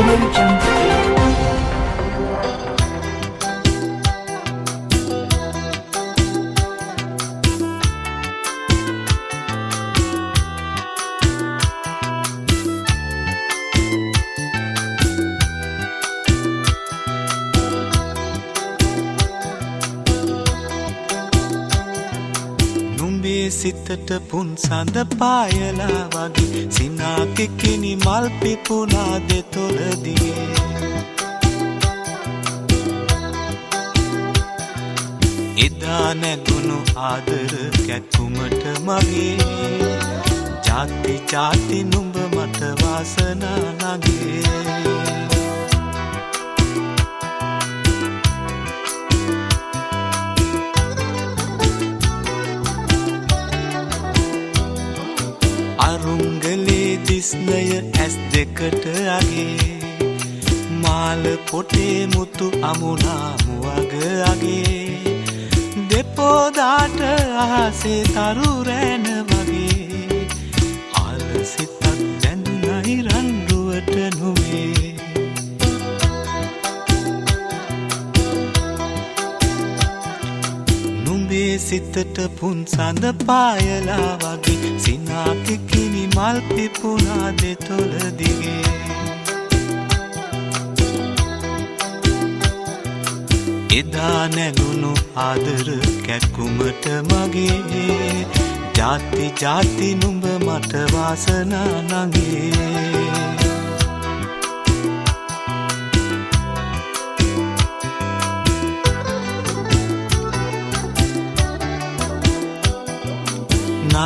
Audio Jungle. සිතට පුන් සඳ පායලා වගේ සිනාකිකිනි මල් පිපුණා දෙතොලදියේ එදා නැගුණු ආදර කැක්කුමට මගේ ජාති ජාති නුඹ මට වාසනා නගේ අරුංගලේ දිස්නය ඇස් දෙකට අගේ මාල පොටේ මුතු අමුණාමුවග අගේ දෙපෝදාට අහසේ තරු රෑන වගේ ආලසිතක් දැන්නයි රන්රුවට නොවේ නුඹේ සිතට පුන් සඳ පායලා වගේ සිනාකිකිනි මල් පිපුණා දෙතොලදිගේ එදා නැගුණු ආදර කැක්කුමට මගේ ජාති ජාති නුඹ මට වාසනා නගේ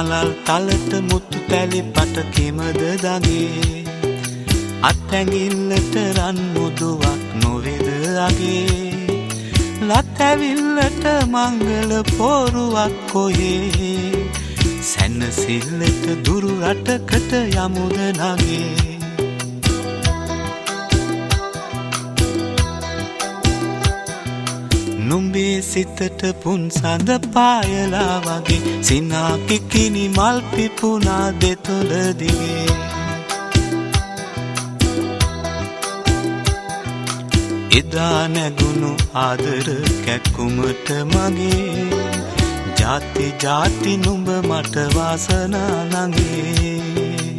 නලල් තලට මුතු පැලි පට කෙමද දගේ අත්ඇඟිල්ලට රන් මුදුවක් නොවේද අගේ ලත් ඇවිල්ලට මංගල පෝරුවක් කොයේ සැනසිල්ලට දුරු රටකට යමුද නගේ නුඹේ සිතට පුන් සඳ පායලා වගේ සිනාකිකිනි මල් පිපුණා දෙතොලදිගේ එදා නැගුණු ආදර කැක්කුමට මගේ ජාති ජාති නුඹ මට වාසනා නගේ